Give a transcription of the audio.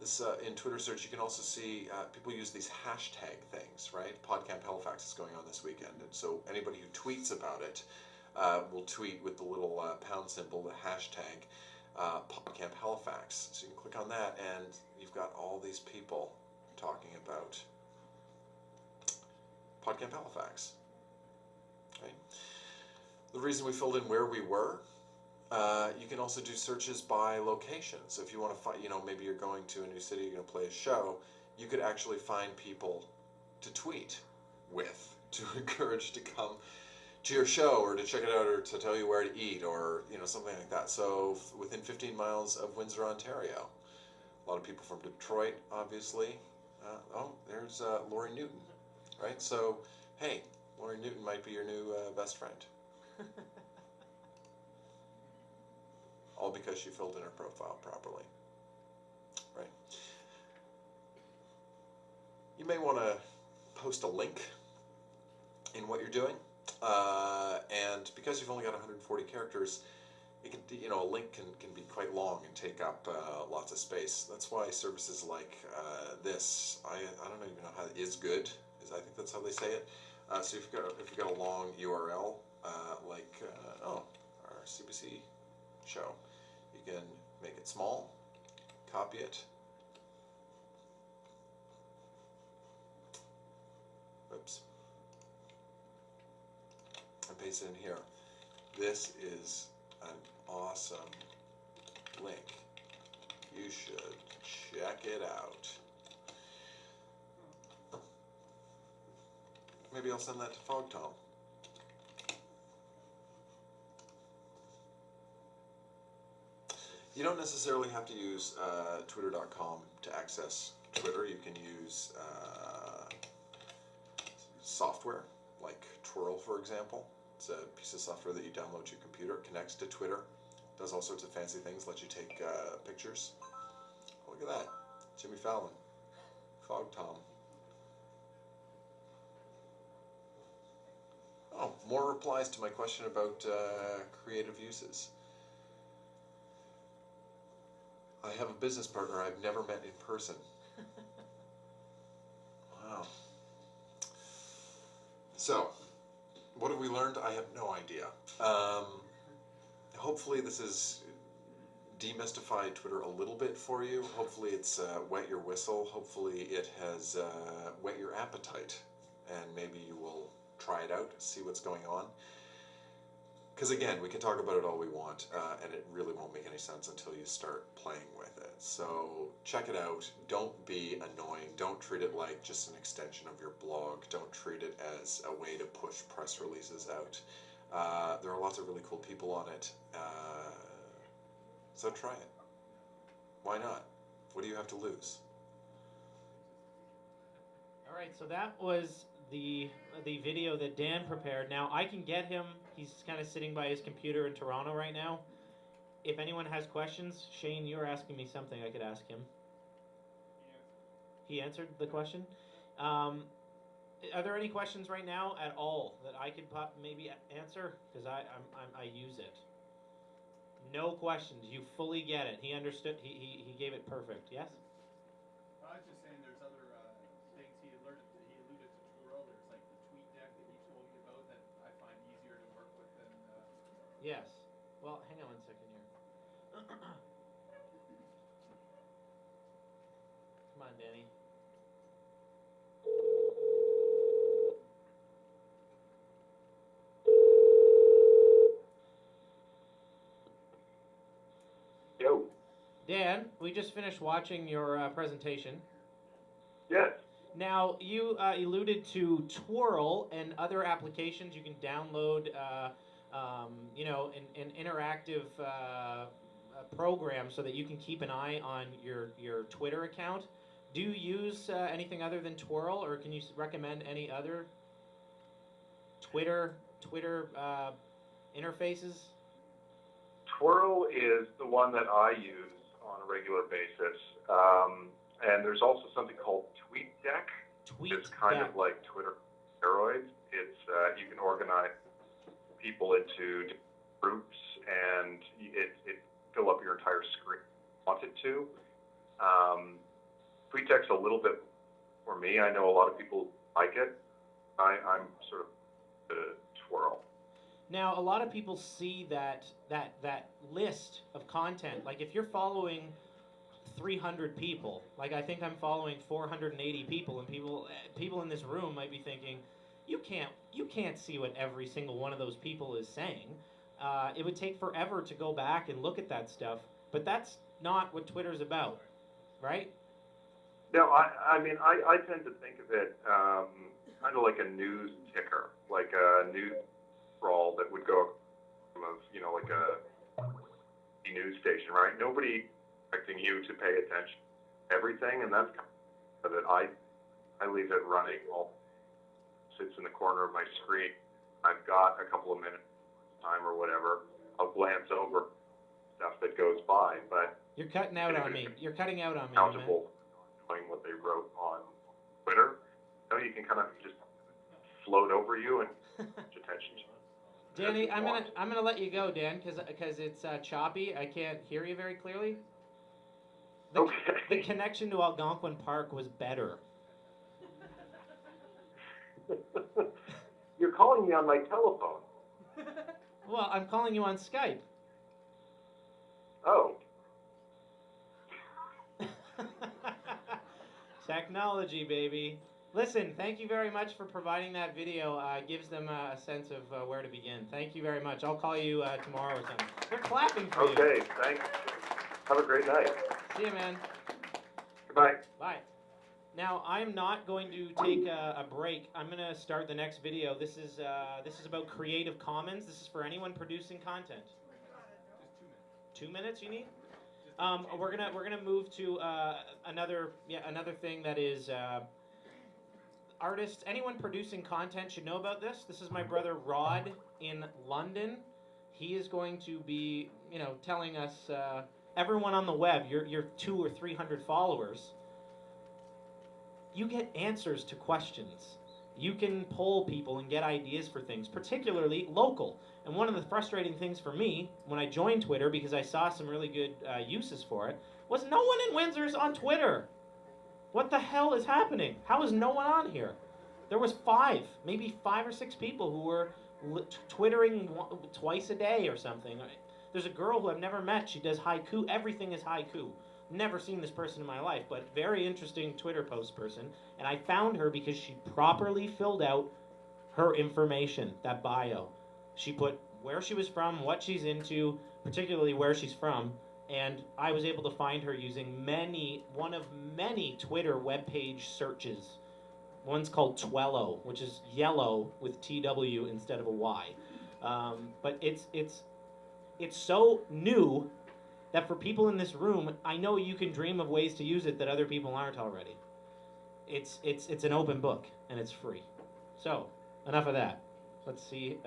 this in Twitter search, you can also see people use these hashtag things, right? PodCamp Halifax is going on this weekend, and so anybody who tweets about it will tweet with the little pound symbol, the hashtag PodCamp Halifax. So you can click on that, and you've got all these people talking about PodCamp Halifax. Okay. The reason we filled in where we were, you can also do searches by location. So if you want to find, maybe you're going to a new city, you're going to play a show, you could actually find people to tweet with, to encourage to come to your show or to check it out or to tell you where to eat or something like that. So within 15 miles of Windsor, Ontario. A lot of people from Detroit, obviously. There's Lori Newton, right? So, hey, Lori Newton might be your new best friend. All because she filled in her profile properly, right? You may want to post a link in what you're doing, and because you've only got 140 characters, it can, a link can be quite long and take up lots of space. That's why services like this, I don't even know how is good. I think that's how they say it. So if you've got a long URL like our CBC show, you can make it small, copy it. Oops. And paste it in here. This is an awesome link. You should check it out. Maybe I'll send that to FogTom. You don't necessarily have to use twitter.com to access Twitter. You can use software like Twirl, for example. It's a piece of software that you download to your computer. It connects to Twitter. Does all sorts of fancy things. Lets you take pictures. Oh, look at that. Jimmy Fallon. FogTom. Oh, more replies to my question about creative uses. I have a business partner I've never met in person. Wow. So, what have we learned? I have no idea. Hopefully this has demystified Twitter a little bit for you. Hopefully it's wet your whistle. Hopefully it has whet your appetite. And maybe you will try it out, see what's going on. Because again, we can talk about it all we want, and it really won't make any sense until you start playing with it. So check it out. Don't be annoying. Don't treat it like just an extension of your blog. Don't treat it as a way to push press releases out. There are lots of really cool people on it. So try it. Why not? What do you have to lose? All right, so that was the video that Dan prepared. Now I can get him. He's kind of sitting by his computer in Toronto right now. If anyone has questions, Shane, you're asking me something. I could ask him. He answered the question. Are there any questions right now at all that I could maybe answer? Because I use it. No questions. You fully get it. He understood. He gave it perfect. Yes. I was just saying there's other things he alluded to Twirl. There's like the tweet deck that you told me about that I find easier to work with than. Yes. Well, hang on one second here. Come on, Danny. Yo. Dan, we just finished watching your presentation. Yes. Now, you alluded to Twirl and other applications you can download, an interactive program so that you can keep an eye on your Twitter account. Do you use anything other than Twirl, or can you recommend any other Twitter interfaces? Twirl is the one that I use on a regular basis. And there's also something called TweetDeck. It's kind of like Twitter steroids. It's you can organize people into groups, and it fill up your entire screen if you want it to. TweetDeck's a little bit for me. I know a lot of people like it. I'm sort of the Twirl. Now, a lot of people see that list of content. Like if you're following 300 people, like I think I'm following 480 people, and people in this room might be thinking, you can't see what every single one of those people is saying. It would take forever to go back and look at that stuff, but that's not what Twitter's about, right? No, I mean, I tend to think of it kind of like a news ticker, like a news crawl that would go from, like a news station, right? Nobody expecting you to pay attention to everything, and that's kind of it. I leave it running while it sits in the corner of my screen. I've got a couple of minutes time or whatever. I'll glance over stuff that goes by, but you're cutting out on me. You're cutting out on me. Accountable, knowing what they wrote on Twitter. You can kind of just float over you and pay attention to. Danny, I'm gonna let you go, Dan, because it's choppy. I can't hear you very clearly. Okay. The connection to Algonquin Park was better. You're calling me on my telephone. Well, I'm calling you on Skype. Oh. Technology, baby. Listen, thank you very much for providing that video. Gives them a sense of where to begin. Thank you very much. I'll call you tomorrow or something. They're clapping for you. Okay, thanks. Have a great night. See you, man. Goodbye. Bye. Now, I'm not going to take a break. I'm going to start the next video. This is about Creative Commons. This is for anyone producing content. Just 2 minutes. 2 minutes you need? We're gonna move to another thing that is artists. Anyone producing content should know about this. This is my brother Rod in London. He is going to be telling us everyone on the web, your 200 or 300 followers. You get answers to questions. You can poll people and get ideas for things, particularly local. And one of the frustrating things for me when I joined Twitter, because I saw some really good uses for it, was no one in Windsor's on Twitter. What the hell is happening? How is no one on here? There was maybe 5 or 6 people who were twittering twice a day or something. There's a girl who I've never met. She does haiku. Everything is haiku. Never seen this person in my life, but very interesting Twitter post person. And I found her because she properly filled out her information, that bio. She put where she was from, what she's into, particularly where she's from, and I was able to find her using one of many Twitter webpage searches. One's called Twello, which is yellow with TW instead of a Y. But it's so new that for people in this room, I know you can dream of ways to use it that other people aren't already. It's an open book and it's free. So enough of that. Let's see